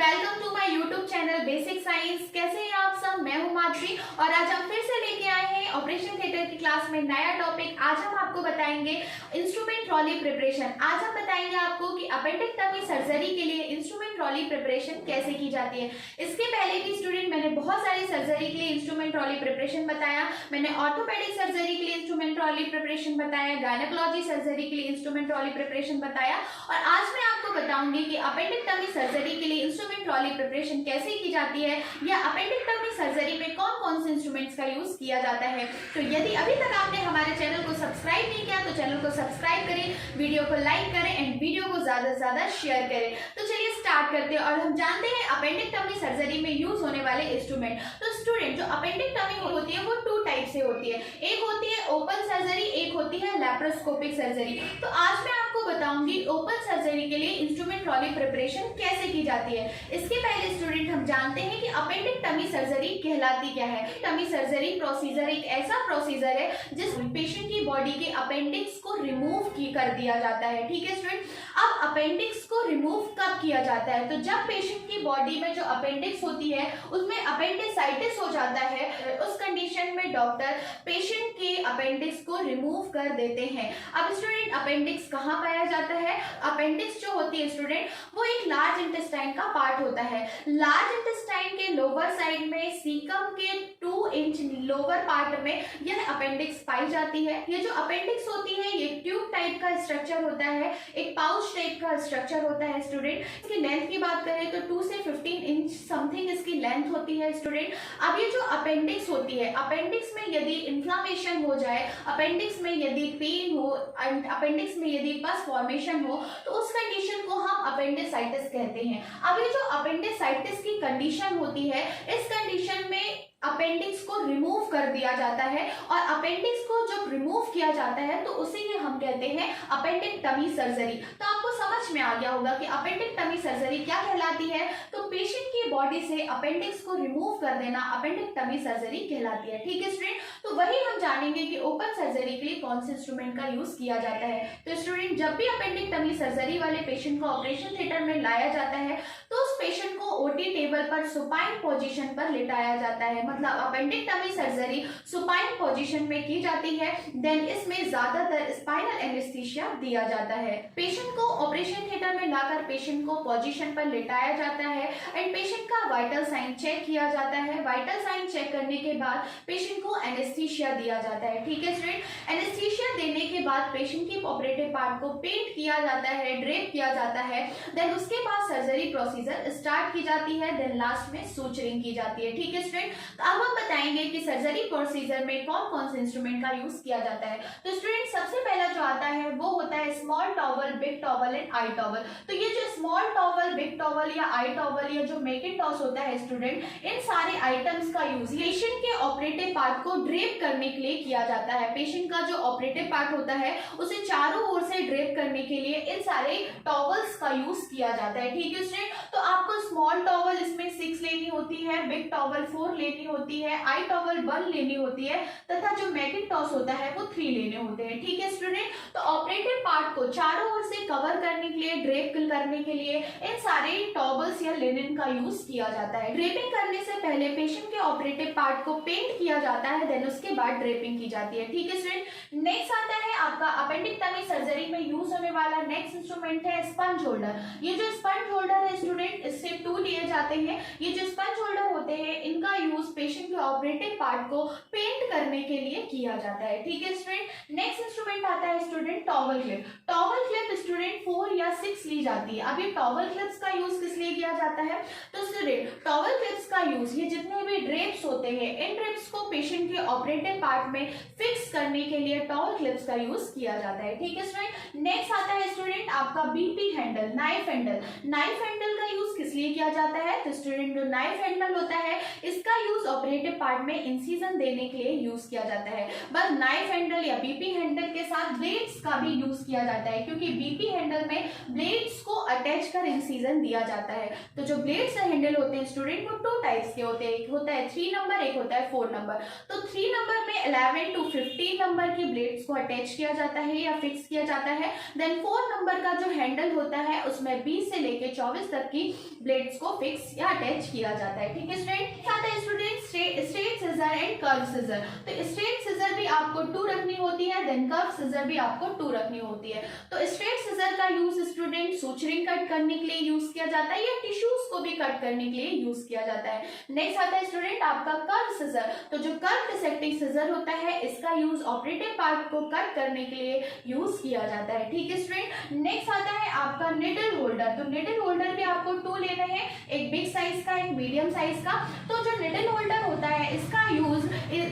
Welcome to my YouTube channel basic science. कैसे हैं आप सब? मैं हूं माधुरी और आज हम फिर से लेके आए हैं ऑपरेशन थिएटर की क्लास में नया टॉपिक। आज हम आपको बताएंगे इंस्ट्रूमेंट ट्रॉली प्रिपरेशन। आज हम बताएंगे आपको कि अपेंडिक्टमी सर्जरी के लिए इंस्ट्रूमेंट ट्रॉली प्रिपरेशन कैसे की जाती है। इसके पहले भी स्टूडेंट मैंने बहुत सारी सर्जरी के लिए इंस्ट्रूमेंट ट्रॉली प्रिपरेशन बताया। मैंने ऑर्थोपेडिक सर्जरी के लिए इंस्ट्रूमेंट ट्रॉली प्रिपरेशन बताया, गायनेकोलॉजी सर्जरी के लिए इंस्ट्रूमेंट ट्रॉली प्रिपरेशन बताया और आज मैं आपको बताऊंगी कि अपेंडिक्टमी सर्जरी के लिए इंस्ट्रूमेंट ट्रॉली प्रिपरेशन कैसे की जाती है या अपेंडिक्टमी सर्जरी में कौन कौन से इंस्ट्रूमेंट्स का यूज किया जाता है। तो यदि अभी तक आपने हमारे चैनल को सब्सक्राइब नहीं किया तो चैनल को सब्सक्राइब करें, वीडियो को लाइक करें एंड वीडियो को ज्यादा से ज्यादा शेयर करें। तो चलिए स्टार्ट करते हैं और हम जानते हैं अपेंडिक्टमी सर्जरी में यूज होने वाले इंस्ट्रूमेंट। तो स्टूडेंट, जो अपेंडिक्टमी होती है वो टू टाइप से होती है। एक होती है ओपन सर्जरी, एक होती है लैप्रोस्कोपिक सर्जरी। तो आज मैं आपको बताऊंगी ओपन सर्जरी के लिए इंस्ट्रूमेंट ट्रॉली प्रिपरेशन कैसे की जाती है। इसके पहले स्टूडेंट हम जानते हैं कि अपेंडिक्टमी सर्जरी कहलाती क्या है। टमी सर्जरी प्रोसीजर एक ऐसा प्रोसीजर है जिसमें पेशेंट की बॉडी के अपेंडिक्स को रिमूव कर दिया जाता है। ठीक है स्टूडेंट, अब अपेंडिक्स को रिमूव कब किया जाता है? तो जब पेशेंट की बॉडी में जो अपेंडिक्स होती है उसमें अपेंडिसाइटिस हो जाता है, उस कंडीशन में डॉक्टर पेशेंट के अपेंडिक्स को रिमूव कर देते हैं। अब स्टूडेंट, अपेंडिक्स कहाँ पाया जाता है? अपेंडिक्स जो होती है स्टूडेंट वो एक लार्ज इंटेस्टाइन का पार्ट होता है। लार्ज इंटेस्टाइन के लोअर साइड में सीकम के 2 इंच लोअर पार्ट में यह अपेंडिक्स पाई जाती है। ये जो अपेंडिक्स होती है ये ट्यूब टाइप का स्ट्रक्चर होता है, एक पाउच टाइप का स्ट्रक्चर होता है स्टूडेंट। इसकी लेंथ की बात करें तो 2 से 15 इंच समथिंग इसकी लेंथ होती है स्टूडेंट। अब ये जो अपेंडिक्स होती है, अपेंडिक्स में यदि इन्फ्लामेशन हो जाए, अपेंडिक्स में यदि पेन हो, अपेंडिक्स में यदि पस फॉर्मेशन हो तो उस कंडीशन को हम अपेंडिसाइटिस कहते हैं। अब ये जो अपेंडिसाइटिस की कंडीशन होती है, इस कंडीशन में अपेंडिक्स को रिमूव कर दिया जाता है और अपेंडिक्स को जब रिमूव किया जाता है तो उसे ही हम कहते हैं अपेंडिक्टमी सर्जरी। तो आपको समझ में आ गया होगा कि अपेंडिक्टमी सर्जरी क्या कहलाती है। तो पेशेंट की बॉडी से अपेंडिक्स को रिमूव कर देना अपेंडिक्टमी सर्जरी कहलाती है। ठीक है स्टूडेंट, तो वही हम जानेंगे कि ओपन सर्जरी के लिए कौन से इंस्ट्रूमेंट का यूज किया जाता है। तो स्टूडेंट, जब भी अपेंडिक्टमी सर्जरी वाले पेशेंट को ऑपरेशन थिएटर में लाया जाता है तो उस पेशेंट को ओटी टेबल पर सुपाइन पोजीशन पर लिटाया जाता है। मतलब अपेंडिक्टमी सर्जरी सुपाइन पोजीशन में की जाती है। देन इसमें ज्यादातर स्पाइनल एनेस्थीसिया दिया जाता है। पेशेंट को ऑपरेशन थिएटर में लाकर पेशेंट को पोजीशन पर लिटाया जाता है एंड पेशेंट का वाइटल साइन चेक किया जाता है। वाइटल साइन चेक करने के बाद पेशेंट को एनेस्थीसिया दिया जाता है। ठीक है स्टूडेंट, एनेस्थीसिया देने के बाद पेशेंट की ऑपरेटिव पार्ट को पेंट किया जाता है, ड्रेप किया जाता है। देन उसके बाद सर्जरी प्रोसीजर स्टार्ट की जाती है। देन लास्ट में सूचरिंग की जाती है। ठीक है स्टूडेंट, अब हम बताएंगे कि सर्जरी प्रोसीजर में कौन कौन से इंस्ट्रूमेंट का यूज किया जाता है। तो स्टूडेंट, सबसे पहला जो आता है वो होता है small towel, big towel and I towel. तो ये जो स्मॉल टॉवल, बिग टॉवल या आई टॉवल या जो मैकिन्टॉश होता है स्टूडेंट, इन सारे आइटम्स का यूज पेशेंट के ऑपरेटिव पार्ट को ड्रेप करने के लिए किया जाता है। पेशेंट का जो ऑपरेटिव पार्ट होता है उसे चारों ओर से ड्रेप करने के लिए इन सारे टॉवल्स का यूज किया जाता है। ठीक है स्टूडेंट, तो आपको स्मॉल टॉवल इसमें 6 लेनी होती है, बिग टॉवल 4 लेनी होती है, आई टॉवल 1 लेनी होती है तथा जो मैकिन्टॉश होता है वो 3 लेने होते हैं। ठीक है स्टूडेंट, तो ऑपरेटिव पार्ट को चारों ओर से कवर करने के लिए, ड्रेप करने के लिए इन सारे टॉवल्स या लिनन का यूज किया जाता है। ड्रेपिंग करने से पहले पेशेंट के ऑपरेटिव पार्ट को पेंट किया जाता है, देन उसके बाद ड्रेपिंग की जाती है। ठीक है स्टूडेंट, नेक्स्ट आता है आपका अपेंडिक्टमी सर्जरी में यूज होने वाला नेक्स्ट इंस्ट्रूमेंट है स्पंज होल्डर। ये जो स्पंज होल्डर है स्टूडेंट, इससे 2 लिए जाते हैं। ये जो स्पंज होल्डर होते हैं इनका यूज पेशेंट के ऑपरेटिव पार्ट को पेंट करने के लिए किया जाता है। ठीक है स्टूडेंट, नेक्स्ट इंस्ट्रूमेंट आता है student towel clip. Towel clip student 4 या 6 ली जाती है। अब ये टॉवल क्लिप्स का यूज किस लिए किया जाता है? तो स्टूडेंट, टॉवल क्लिप्स का यूज ये जितने भी ड्रेप्स होते हैं इन ड्रेप्स को पेशेंट के ऑपरेटिव पार्ट में फिक्स करने के लिए टॉवल क्लिप्स का यूज किया जाता है। ठीक है स्टूडेंट, नेक्स्ट आता है स्टूडेंट आपका BP handle, knife handle. Knife handle का यूज किस लिए किया जाता है? तो स्टूडेंट, जो नाइफ हैंडल होता है इसका यूज ऑपरेटिव पार्ट में इंसिजन देने के लिए यूज किया जाता है। बस नाइफ हैंडल या बीपी हैंडल के साथ ब्लेड्स का भी यूज किया जाता है क्योंकि बीपी हैंडल में ब्लेड्स को अटैच कर इंसिजन दिया जाता है। तो जो ब्लेड्स हैंडल होते हैं स्टूडेंट वो 2 टाइप्स के होते हैं, एक होता है 3 नंबर, एक होता है 4 नंबर। तो 3 नंबर में 11 to 15 नंबर की ब्लेड्स को अटैच किया जाता है या फिक्स किया जाता है। देन 4 नंबर का जो हैंडल होता है उसमें 20 से लेकर 24 तक की ब्लेड्स को फिक्स या अटैच किया जाता है। ठीक है स्टूडेंट, आता है student straight scissor and curve scissor. तो स्ट्रेट सिजर भी आपको 2 रखनी होती है, देन कर्व सिजर भी आपको 2 रखनी होती है। तो स्ट्रेट सिजर का यूज स्टूडेंट सूचरिंग कट करने के लिए यूज किया जाता है या टिश्यूज को भी कट करने के लिए यूज किया जाता है। नेक्स्ट आता है स्टूडेंट आपका कर्व सिजर। तो जो कर्व डिसेक्टिंग सिजर होता है इसका यूज ऑपरेटिव पार्ट को कट करने के लिए यूज किया जाता है। ठीक है स्टूडेंट, नेक्स्ट आता है आपका निडल होल्डर। तो निडल होल्डर भी आपको 2 लेना है, एक बिग साइज का, एक मीडियम साइज का। तो जो निडल होल्डर होता है इसका यूज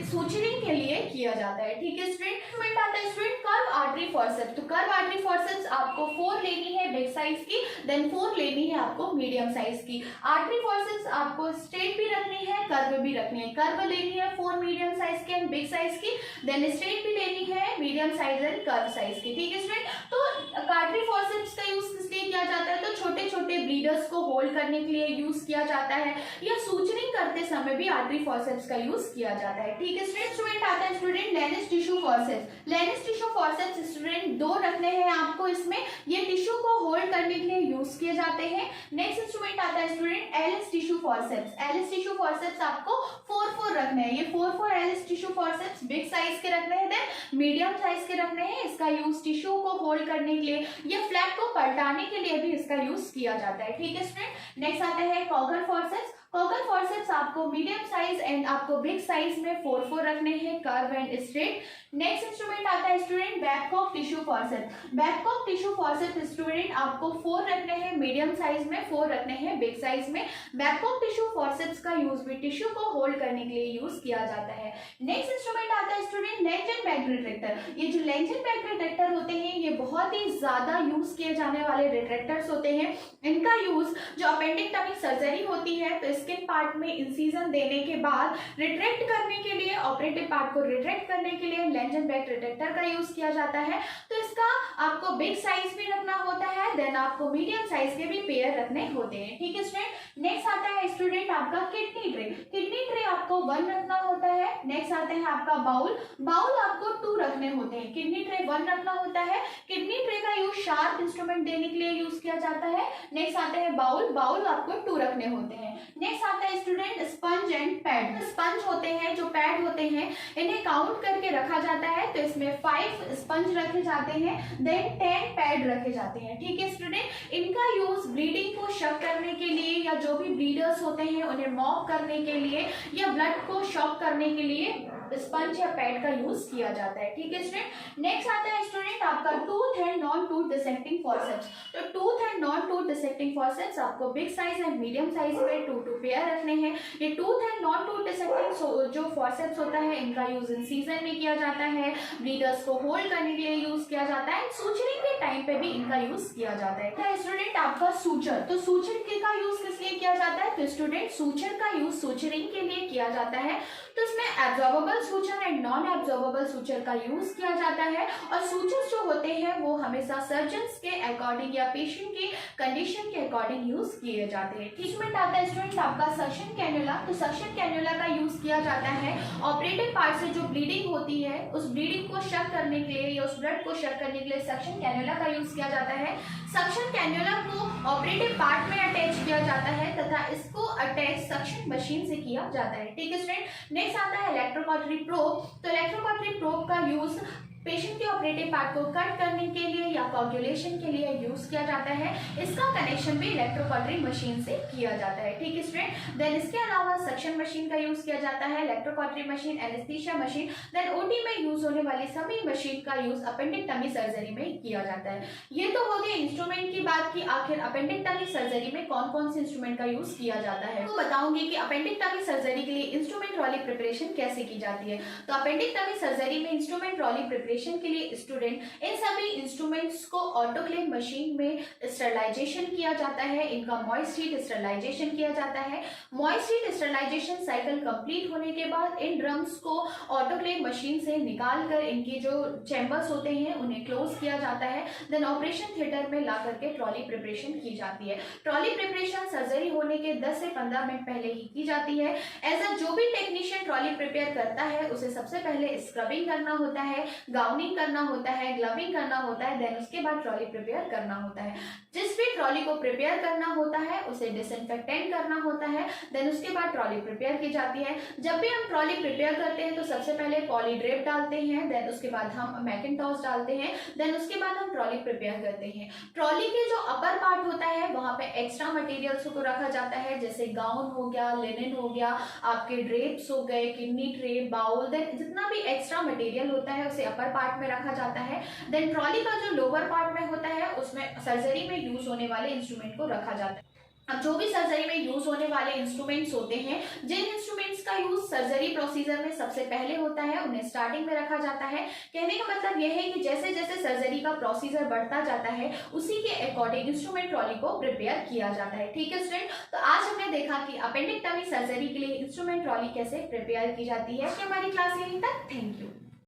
सूचरिंग के लिए किया जाता है। ठीक है स्टूडेंट, आता है स्टूडेंट कर्व आर्टरी फॉरसेप्स। तो कर्व आर्टरी फॉरसेप्स आपको 4 लेनी है बिग साइज की, देन 4 लेनी है आपको मीडियम साइज की। आर्टरी फॉरसेप्स आपको स्ट्रेट भी रखनी है, कर्व भी रखनी है। कर्व लेनी है 4 मीडियम साइज की एंड बिग साइज की, देन स्ट्रेट भी लेनी है medium size and curve size की। ठीक है स्टूडेंट, तो आर्टरी फॉरसेप्स का यूज किस लिए किया जाता है? तो छोटे छोटे ब्लीडर्स को होल्ड करने के लिए यूज किया जाता है या सूचरिंग करते समय भी आर्टरी फॉरसेप्स का यूज किया जाता है। ठीक है स्टूडेंट, आता है student Lane's tissue forceps. Lane's tissue forceps student 2 रखने हैं आपको इसमें, ये टिश्यू को होल्ड करने के लिए यूज किए जाते हैं। नेक्स्ट इंस्ट्रूमेंट आता है student Allis tissue forceps. Allis tissue forceps आपको 4 रखने हैं, ये 4 Allis tissue forceps big size के रखने हैं, देन मीडियम साइज के रखने हैं। इसका यूज टिश्यू को होल्ड करने के लिए या फ्लैट को पलटाने के लिए भी इसका यूज किया जाता है। ठीक है स्टूडेंट, नेक्स्ट आता है कॉगर फॉरसेप्स। कॉगर फॉरसेप्स आपको मीडियम साइज एंड आपको बिग साइज में 4 रखने हैं, curve and straight. Next instrument आता है student Babcock tissue forceps. Babcock tissue forceps student आपको 4 रखने हैं मीडियम साइज में, 4 रखने हैं बिग साइज में। बैककॉक टिश्यू फॉरसेप्स का यूज भी टिश्यू को होल्ड करने के लिए यूज किया जाता है। नेक्स्ट इंस्ट्रूमेंट आता है student length and back retractor. ये जो लेंज एंड बैक रिट्रैक्टर होते हैं ये बहुत ही ज्यादा यूज किए जाने वाले रिट्रैक्टर्स होते हैं। इनका यूज जो अपेंडिक्टॉमी सर्जरी होती है तो स्किन पार्ट में इंसिजन देने के बाद रिट्रैक्ट करने के लिए, ऑपरेटिव पार्ट को रिट्रैक्ट करने के लिए लेंज एंड बैक रिट्रैक्टर का यूज किया जाता है। तो इसका आपको बिग साइज भी रखना होता है, देन आपको मीडियम साइज के भी पेयर रखने होते हैं। ठीक है स्टूडेंट, नेक्स्ट आता है स्टूडेंट आपका किडनी ट्रे। किडनी ट्रे आपको 1 रखना होता है। नेक्स्ट आता है आपका बाउल। बाउल आपको 2 रखने होते हैं, किडनी ट्रे 1 रखना होता है। किडनी ट्रे का यूज शार्प इंस्ट्रूमेंट देने के लिए यूज किया जाता है। नेक्स्ट आता है बाउल। बाउल आपको 2 रखने होते हैं। नेक्स्ट आता है student sponge and pad. Sponge होते हैं, जो पैड होते हैं, इन्हें काउंट करके रखा जाता है। तो इसमें 5 स्पंज रखे जाते हैं, देन 10 पैड रखे जाते हैं। ठीक है स्टूडेंट, इनका यूज ब्लीडिंग को शॉक करने के लिए या जो भी ब्लीडर्स होते हैं उन्हें मॉप करने के लिए या ब्लड को शॉक करने के लिए स्पंज या पैड का यूज किया जाता है। ठीक है स्टूडेंट, नेक्स्ट आता है स्टूडेंट आपका tooth and non tooth dissecting forceps. तो tooth and non tooth dissecting forceps आपको big size and medium size में 2 पेयर रखने हैं। ये tooth and non tooth dissecting जो फॉरसेप्स होता है इनका यूज इंसिजन में किया जाता है, ब्लीडर्स को होल्ड करने के लिए यूज किया जाता है, सूचरिंग के टाइम पे भी इनका यूज किया जाता है। स्टूडेंट आपका सूचर। तो सूचर का यूज किस लिए किया जाता है? तो स्टूडेंट सूचर का यूज सूचरिंग के लिए किया जाता है। तो इसमें absorbable suture and non absorbable suture का यूज किया जाता है और सूचर जो होते हैं वो हमेशा सर्जन्स के अकॉर्डिंग या पेशेंट की कंडीशन के अकॉर्डिंग यूज किए जाते हैं। ट्रीटमेंट आता है स्टूडेंट आपका सक्शन कैन्युला। तो सक्शन कैन्युला का यूज किया जाता है ऑपरेटिव पार्ट से जो ब्लीडिंग होती है उस ब्लीडिंग को शक करने के लिए या उस ब्लड को शक करने के लिए सक्शन कैन्युला का यूज किया जाता है। Suction cannula co operative part में अटैच किया जाता है तथा इसको अटैच सक्शन मशीन से किया जाता है। ठीक है स्टूडेंट, नेक्स्ट आता है इलेक्ट्रोकॉटरी प्रोब। तो इलेक्ट्रोकॉटरी प्रोब का यूज पेशेंट के ऑपरेटिव पार्ट को कट करने के लिए या कोगुलेशन के लिए यूज किया जाता है। इसका कनेक्शन भी इलेक्ट्रोकॉटरी मशीन से किया जाता है। ठीक है स्टूडेंट, देन इसके अलावा सक्शन मशीन का यूज किया जाता है, electrocautery machine, anaesthesia machine, then OT में यूज होने वाली सभी मशीन का यूज अपेंडिक्टमी सर्जरी में किया जाता है। ये तो हो गए इंस्ट्रूमेंट की बात की आखिर अपेंडिक्टमी सर्जरी में कौन कौन से इंस्ट्रूमेंट का यूज किया जाता है। तो बताऊंगी कि अपेंडिक्टमी सर्जरी के लिए इंस्ट्रूमेंट ट्रॉली प्रिपरेशन कैसे की जाती है। तो अपेंडिक्टमी सर्जरी में इंस्ट्रूमेंट ट्रॉली प्रिपरेशन के लिए स्टूडेंट इन सभी इंस्ट्रूमेंट्स को ऑटोक्लेव मशीन में स्टरलाइजेशन किया जाता है। इनका मॉइस्ट हीट स्टरलाइजेशन किया जाता है। Moist heat sterilisation cycle complete होने के बाद इन ड्रम्स को ऑटोक्लेव मशीन से निकालकर इनकी जो चैम्बर्स होते हैं उन्हें क्लोज किया जाता है। देन ऑपरेशन थिएटर में ला करके ट्रॉली प्रिपरेशन की जाती है। ट्रॉली प्रिपरेशन सर्जरी होने के 10 से 15 मिनट पहले ही की जाती है। ऐसा जो भी टेक्नीशियन ट्रॉली प्रिपेयर करता है उसे सबसे पहले स्क्रबिंग करना होता है, गाउनिंग करना होता है, ग्लविंग करना होता है, देन उसके बाद ट्रॉली प्रिपेयर करना होता है। जिस भी ट्रॉली को प्रिपेयर करना होता है उसे डिसइंफेक्टेंट करना होता है, देन उसके बाद ट्रॉली प्रिपेयर की जाती है। जब भी हम ट्रॉली प्रिपेयर करते हैं तो सबसे पहले पॉली ड्रेप डालते हैं, देन उसके बाद हम मैकिंटॉश डालते हैं, देन उसके बाद हम ट्रॉली प्रिपेयर करते हैं। ट्रॉली के जो अपर पार्ट होता है वहां पे एक्स्ट्रा मटेरियल्स को रखा जाता है, जैसे गाउन हो गया, लिनन हो गया, आपके ड्रेप्स हो गए, किडनी ट्रे, बाउल, देन जितना भी एक्स्ट्रा मटेरियल होता है उसे अपर पार्ट में रखा जाता है। देन ट्रॉली का जो लोअर पार्ट में होता है उसमें सर्जरी में यूज होने वाले इंस्ट्रूमेंट को रखा जाता है। अब जो भी सर्जरी में यूज होने वाले इंस्ट्रूमेंट्स होते हैं, जिन इंस्ट्रूमेंट्स का यूज सर्जरी प्रोसीजर में सबसे पहले होता है उन्हें स्टार्टिंग में रखा जाता है। कहने का मतलब यह है कि जैसे जैसे सर्जरी का प्रोसीजर बढ़ता जाता है उसी के अकॉर्डिंग इंस्ट्रूमेंट ट्रॉली को प्रिपेयर किया जाता है। ठीक है स्टूडेंट, तो आज हमने देखा कि अपेंडिक्टमी सर्जरी के लिए इंस्ट्रूमेंट ट्रॉली कैसे प्रिपेयर की जाती है। हमारी क्लास यहीं तक। Thank you.